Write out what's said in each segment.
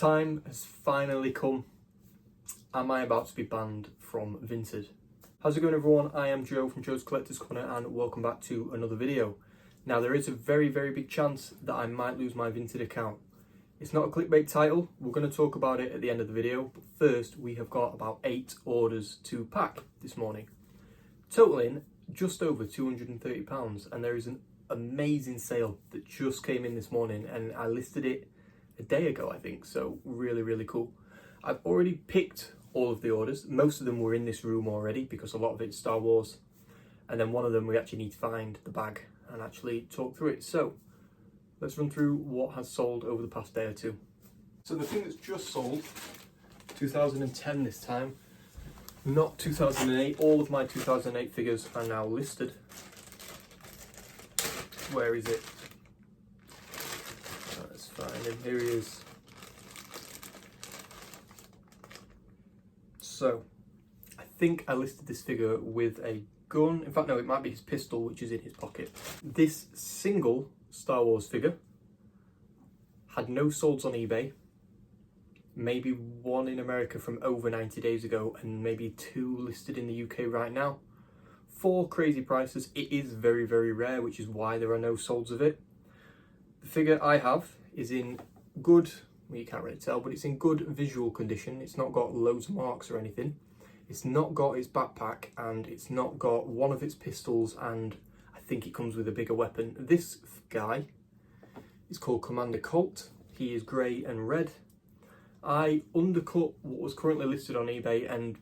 time has finally come. Am I about to be banned from Vinted? How's it going, everyone? I am Joe from Joe's Collector's Corner and welcome back to another video. Now, there is a very big chance that I might lose my Vinted account. It's not a clickbait title. We're going to talk about it at the end of the video, but first we have got about 8 orders to pack this morning, totaling just over £230, and there is an amazing sale that just came in this morning and I listed it a day ago, I think, so really cool. I've already picked all of the orders. Most of them were in this room already because a lot of it's Star Wars, and then one of them we actually need to find the bag and actually talk through it. So let's run through what has sold over the past day or two. So the thing that's just sold, 2010 this time, not 2008. All of my 2008 figures are now listed. Where is it? Let's find him. Here he is. So, I think I listed this figure with a gun. In fact, no, it might be his pistol, which is in his pocket. This single Star Wars figure had no solds on eBay. Maybe one in America from over 90 days ago, and maybe 2 listed in the UK right now. 4 crazy prices. It is very rare, which is why there are no solds of it. The figure I have is in good, well, you can't really tell, but it's in good visual condition. It's not got loads of marks or anything. It's not got its backpack, and it's not got one of its pistols, and I think it comes with a bigger weapon. This guy is called Commander Colt. He is grey and red. I undercut what was currently listed on eBay and,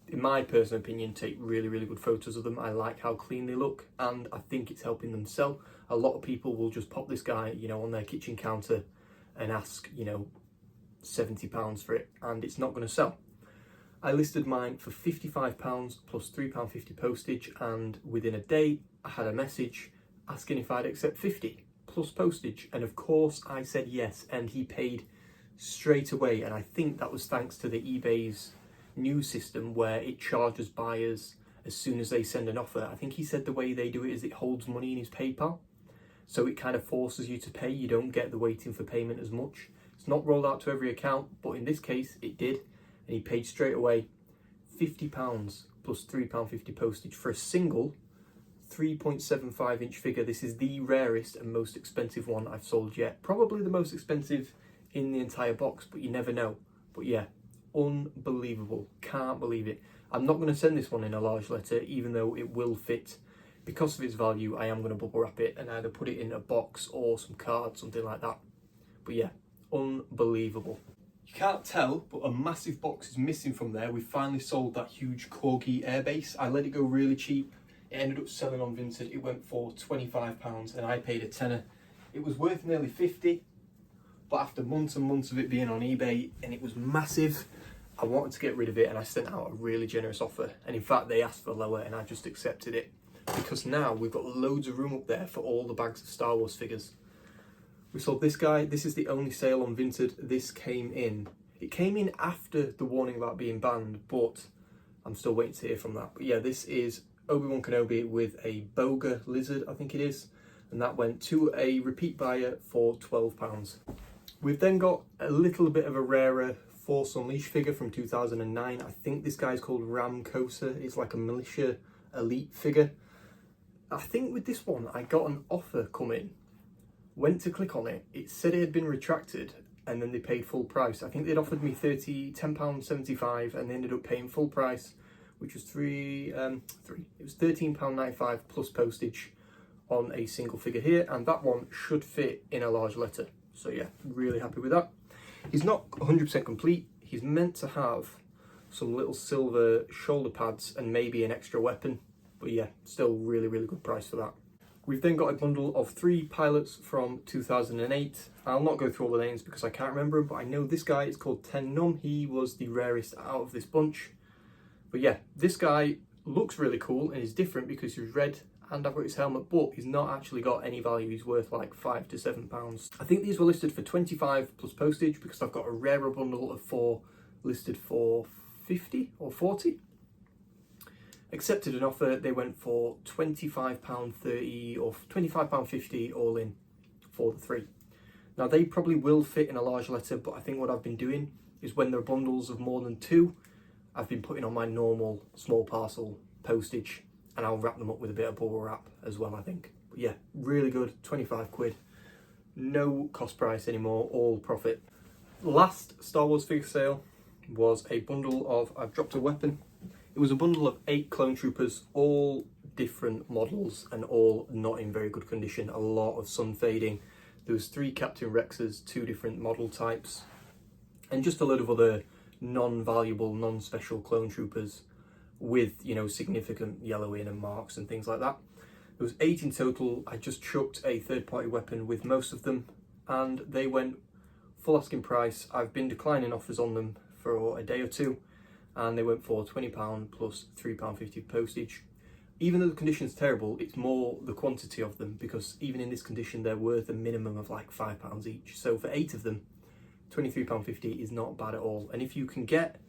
in my personal opinion, take really good photos of them. I like how clean they look, and I think it's helping them sell. A lot of people will just pop this guy, on their kitchen counter and ask, £70 for it, and it's not going to sell. I listed mine for £55 plus £3.50 postage, and within a day I had a message asking if I'd accept 50 plus postage, and of course I said yes, and he paid straight away. And I think that was thanks to the eBay's new system where it charges buyers as soon as they send an offer. I think he said the way they do it is it holds money in his PayPal, so it kind of forces you to pay. You don't get the waiting for payment as much. It's not rolled out to every account, but in this case it did, and he paid straight away. £50 plus £3.50 postage for a single 3.75 inch figure. This is the rarest and most expensive one I've sold yet. Probably the most expensive in the entire box, but you never know. But yeah, unbelievable. Can't believe it. I'm not going to send this one in a large letter, even though it will fit. Because of its value, I am going to bubble wrap it and either put it in a box or some cards, something like that. But yeah, unbelievable. You can't tell, but a massive box is missing from there. We finally sold that huge Corgi airbase. I let it go really cheap. It ended up selling on Vinted. It went for £25 and I paid a tenner. It was worth nearly 50, but after months and months of it being on eBay and it was massive, I wanted to get rid of it, and I sent out a really generous offer. And in fact, they asked for lower and I just accepted it, because now we've got loads of room up there for all the bags of Star Wars figures. We sold this guy. This is the only sale on Vinted. This came in. It came in after the warning about being banned, but I'm still waiting to hear from that. But yeah, this is Obi-Wan Kenobi with a Boga lizard, I think it is. And that went to a repeat buyer for £12. We've then got a little bit of a rarer Force Unleashed figure from 2009. I think this guy's called Ram Kosa. It's like a militia elite figure. I think with this one, I got an offer come in. Went to click on it. It said it had been retracted, and then they paid full price. I think they'd offered me £10.75, and they ended up paying full price, which was it was £13.95 plus postage on a single figure here, and that one should fit in a large letter. So yeah, really happy with that. He's not 100% complete. He's meant to have some little silver shoulder pads and maybe an extra weapon, but yeah, still really good price for that. We've then got a bundle of 3 pilots from 2008. I'll not go through all the names because I can't remember them, but I know this guy is called Ten Num. He was the rarest out of this bunch. But yeah, this guy looks really cool and is different because he's red and I've got his helmet, but he's not actually got any value. He's worth like £5 to £7. I think these were listed for 25 plus postage because I've got a rarer bundle of 4 listed for 50 or 40. Accepted an offer. They went for £25.30 or £25.50 all in for the 3. Now they probably will fit in a large letter, but I think what I've been doing is when there are bundles of more than 2, I've been putting on my normal small parcel postage, and I'll wrap them up with a bit of bubble wrap as well, I think. But yeah, really good, 25 quid. No cost price anymore, all profit. Last Star Wars figure sale was a bundle of, I've dropped a weapon. It was a bundle of 8 clone troopers, all different models and all not in very good condition. A lot of sun fading. There was 3 Captain Rexes, 2 different model types, and just a load of other non-valuable, non-special clone troopers with, you know, significant yellowing and marks and things like that. There was 8 in total. I just chucked a third-party weapon with most of them, and they went full asking price. I've been declining offers on them for a day or 2, and they went for £20 plus £3.50 postage. Even though the condition's terrible, it's more the quantity of them, because even in this condition they're worth a minimum of like £5 each. So for 8 of them, £23.50 is not bad at all. And if you can get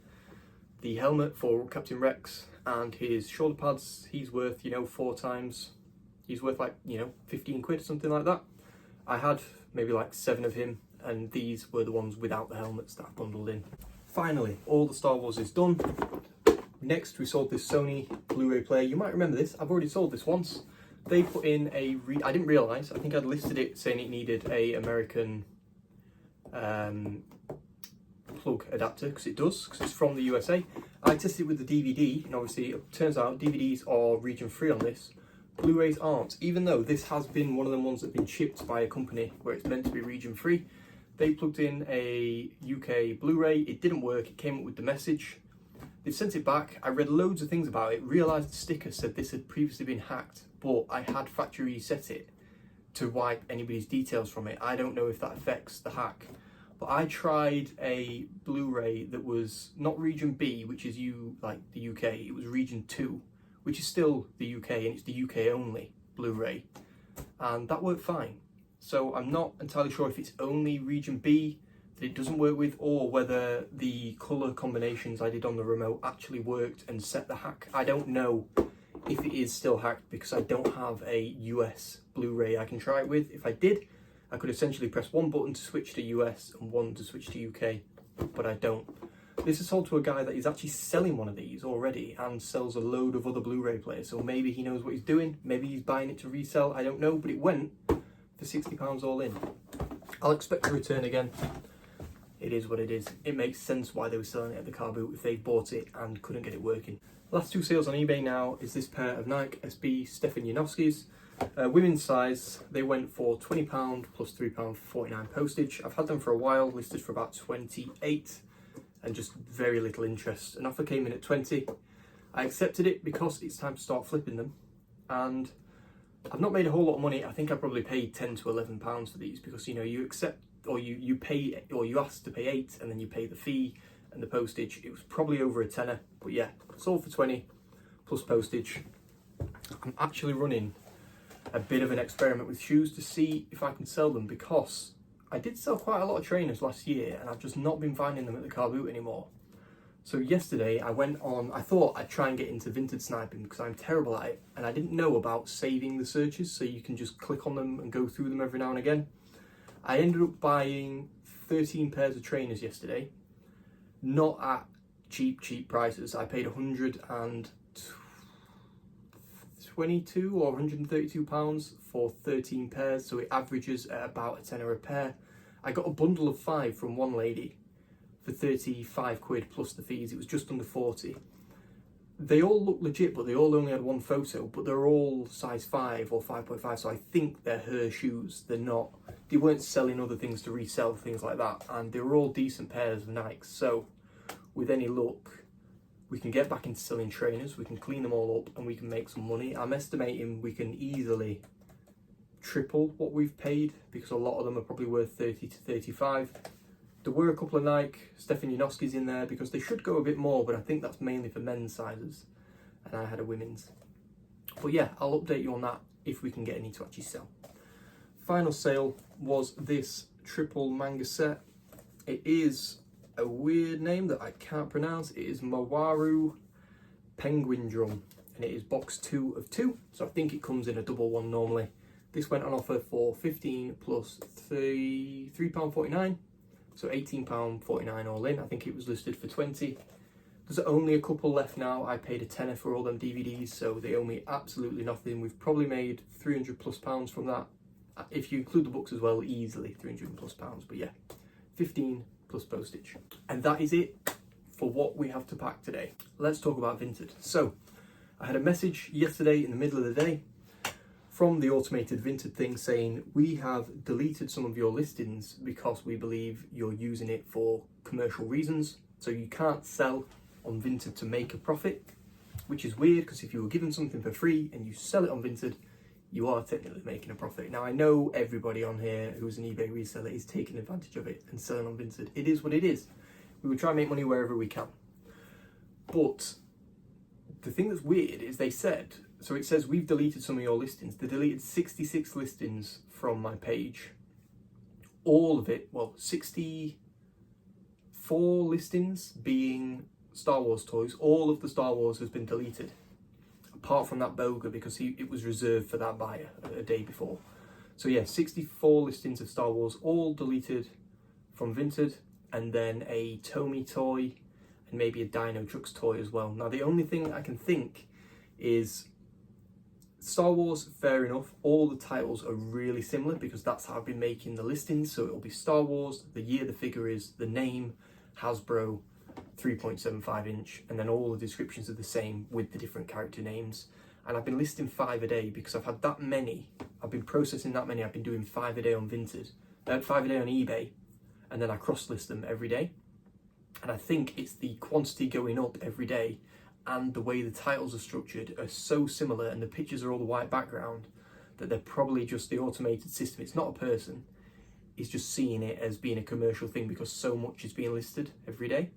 the helmet for Captain Rex and his shoulder pads, he's worth, you know, 4 times. He's worth like, you know, 15 quid, something like that. I had maybe like 7 of him, and these were the ones without the helmets that I bundled in. Finally, all the Star Wars is done. Next, we sold this Sony Blu-ray player. You might remember this. I've already sold this once. They put in I didn't realise. I think I'd listed it saying it needed a American plug adapter, because it does, because it's from the USA. I tested it with the DVD, and obviously it turns out DVDs are region free on this. Blu-rays aren't, even though this has been one of the ones that have been shipped by a company where it's meant to be region free. They plugged in a UK Blu-ray, it didn't work, it came up with the message. They've sent it back. I read loads of things about it, realised the sticker said this had previously been hacked, but I had factory reset it to wipe anybody's details from it. I don't know if that affects the hack, but I tried a Blu-ray that was not region B, which is like the UK, it was region 2, which is still the UK, and it's the UK only Blu-ray, and that worked fine. So I'm not entirely sure if it's only region B that it doesn't work with, or whether the colour combinations I did on the remote actually worked and set the hack. I don't know if it is still hacked, because I don't have a US Blu-ray I can try it with. If I did, I could essentially press one button to switch to US and one to switch to UK, but I don't. This is sold to a guy that is actually selling one of these already and sells a load of other Blu-ray players, so maybe he knows what he's doing, maybe he's buying it to resell, I don't know, but it went for £60 all in. I'll expect to return again. It is what it is. It makes sense why they were selling it at the car boot if they bought it and couldn't get it working. Last 2 sales on eBay now is this pair of Nike SB Stefan Janowskis. Women's size, they went for £20 plus £3.49 postage. I've had them for a while, listed for about 28, and just very little interest. An offer came in at 20. I accepted it because it's time to start flipping them, and I've not made a whole lot of money. I think I probably paid £10 to £11 for these, because, you know, you accept, or you pay, or you ask to pay 8 and then you pay the fee and the postage. It was probably over a tenner, but yeah, sold for 20 plus postage. I'm actually running a bit of an experiment with shoes to see if I can sell them, because I did sell quite a lot of trainers last year and I've just not been finding them at the car boot anymore. So yesterday I went on, I thought I'd try and get into Vinted sniping because I'm terrible at it, and I didn't know about saving the searches so you can just click on them and go through them every now and again. I ended up buying 13 pairs of trainers yesterday, not at cheap prices. I paid £122 or £132 for 13 pairs, so it averages at about a tenner a pair. I got a bundle of 5 from one lady for 35 quid plus the fees. It was just under 40. They all look legit, but they all only had one photo, but they're all size 5 or 5.5, so I think they're her shoes. They weren't selling other things to resell, things like that, and they were all decent pairs of Nikes. So with any luck, we can get back into selling trainers, we can clean them all up, and we can make some money. I'm estimating we can easily triple what we've paid, because a lot of them are probably worth 30 to 35. There were a couple of Nike Stefan Janowskis in there, because they should go a bit more, but I think that's mainly for men's sizes, and I had a women's. But yeah, I'll update you on that if we can get any to actually sell. Final sale was this triple Manga set. It is a weird name that I can't pronounce. It is Mawaru Penguin Drum, and it is box 2 of 2, so I think it comes in a double one normally. This went on offer for 15 plus £3.49, so £18.49 all in. I think it was listed for 20. There's only a couple left now. I paid a tenner for all them DVDs, so they owe me absolutely nothing. We've probably made £300 plus from that. If you include the books as well, easily £300 plus. But yeah, 15 plus postage. And that is it for what we have to pack today. Let's talk about Vinted. So I had a message yesterday in the middle of the day from the automated Vinted thing saying, we have deleted some of your listings because we believe you're using it for commercial reasons. So you can't sell on Vinted to make a profit, which is weird because if you were given something for free and you sell it on Vinted, you are technically making a profit. Now I know everybody on here who's an eBay reseller is taking advantage of it and selling on Vinted. It is what it is. We will try and make money wherever we can. But the thing that's weird is they said, so it says we've deleted some of your listings. They deleted 66 listings from my page. All of it, well, 64 listings being Star Wars toys. All of the Star Wars has been deleted. Apart from that Boga, because it was reserved for that buyer a day before. So yeah, 64 listings of Star Wars, all deleted from Vinted, and then a Tomy toy, and maybe a Dino Trucks toy as well. Now the only thing I can think is Star Wars, fair enough, all the titles are really similar because that's how I've been making the listings. So it'll be Star Wars, the year the figure is, the name, Hasbro, 3.75 inch, and then all the descriptions are the same with the different character names. And I've been listing 5 a day because I've had that many. I've been processing that many. I've been doing 5 a day on Vinted, 5 a day on eBay, and then I cross list them every day. And I think it's the quantity going up every day and the way the titles are structured are so similar and the pictures are all the white background that they're probably just the automated system. It's not a person. It's just seeing it as being a commercial thing because so much is being listed every day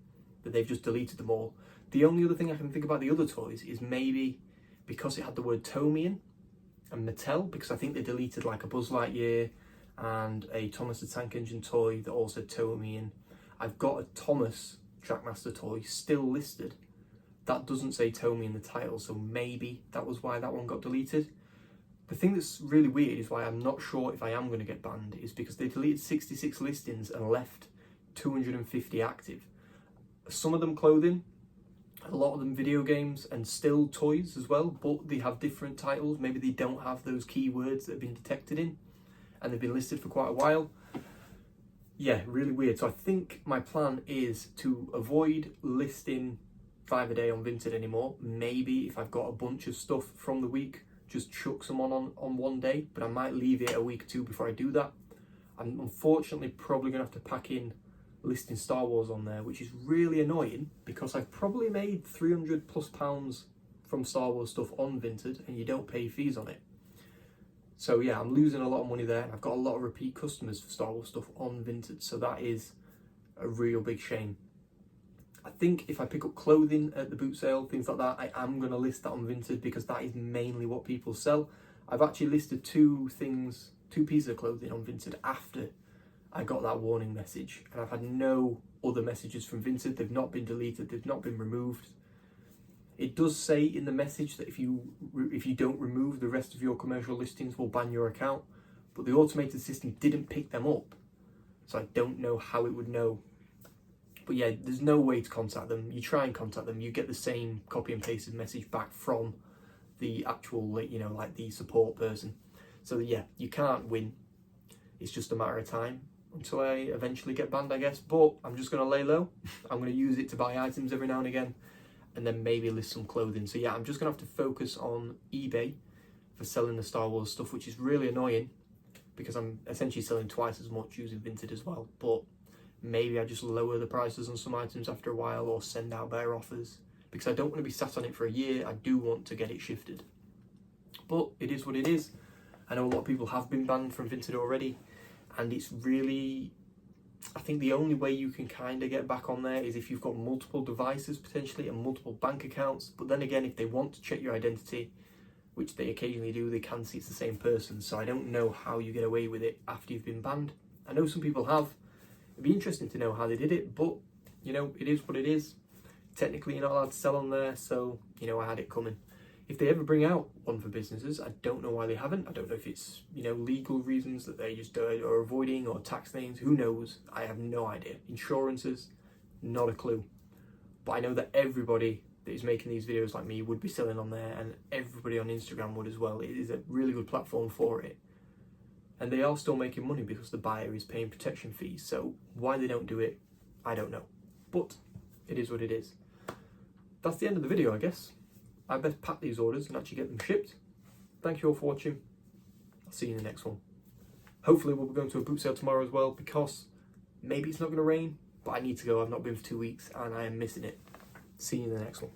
that they've just deleted them all. The only other thing I can think about the other toys is maybe because it had the word Tomy in and Mattel, because I think they deleted like a Buzz Lightyear and a Thomas the Tank Engine toy that all said Tomy in. I've got a Thomas Trackmaster toy still listed. That doesn't say Tomy in the title, so maybe that was why that one got deleted. The thing that's really weird is why I'm not sure if I am going to get banned is because they deleted 66 listings and left 250 active. Some of them clothing, a lot of them video games, and still toys as well, but they have different titles. Maybe they don't have those keywords that have been detected in, and they've been listed for quite a while. Yeah, really weird. So I think my plan is to avoid listing 5 a day on Vinted anymore. Maybe if I've got a bunch of stuff from the week, just chuck some on one day, but I might leave it a week or two before I do that. I'm unfortunately probably going to have to pack in listing Star Wars on there, which is really annoying because I've probably made £300 plus from Star Wars stuff on Vinted and you don't pay fees on it. So yeah, I'm losing a lot of money there. I've got a lot of repeat customers for Star Wars stuff on Vinted, so that is a real big shame. I think if I pick up clothing at the boot sale, things like that, I am going to list that on Vinted because that is mainly what people sell. I've actually listed 2 pieces of clothing on Vinted after I got that warning message, and I've had no other messages from Vinted. They've not been deleted, they've not been removed. It does say in the message that if you don't remove the rest of your commercial listings, we'll ban your account, but the automated system didn't pick them up, so I don't know how it would know. But yeah, there's no way to contact them. You try and contact them, you get the same copy and pasted message back from the actual, like the support person. So yeah, you can't win. It's just a matter of time until I eventually get banned, I guess. But I'm just going to lay low. I'm going to use it to buy items every now and again, and then maybe list some clothing. So yeah, I'm just going to have to focus on eBay for selling the Star Wars stuff, which is really annoying because I'm essentially selling twice as much using Vinted as well. But maybe I just lower the prices on some items after a while or send out better offers because I don't want to be sat on it for a year. I do want to get it shifted. But it is what it is. I know a lot of people have been banned from Vinted already, and it's really, I think the only way you can kind of get back on there is if you've got multiple devices potentially and multiple bank accounts. But then again, if they want to check your identity, which they occasionally do, they can see it's the same person. So I don't know how you get away with it after you've been banned. I know some people have. It'd be interesting to know how they did it, but it is what it is. Technically, you're not allowed to sell on there, so I had it coming. if they ever bring out one for businesses, I don't know why they haven't. I don't know if it's, you know, legal reasons that they just are avoiding, or tax things, who knows? I have no idea. Insurances, not a clue. But I know that everybody that is making these videos like me would be selling on there, and everybody on Instagram would as well. It is a really good platform for it. And they are still making money because the buyer is paying protection fees. So why they don't do it, I don't know. But it is what it is. That's the end of the video, I guess. I best pack these orders and actually get them shipped. Thank you all for watching. I'll see you in the next one. Hopefully we'll be going to a boot sale tomorrow as well, because maybe it's not going to rain, but I need to go. I've not been for 2 weeks and I am missing it. See you in the next one.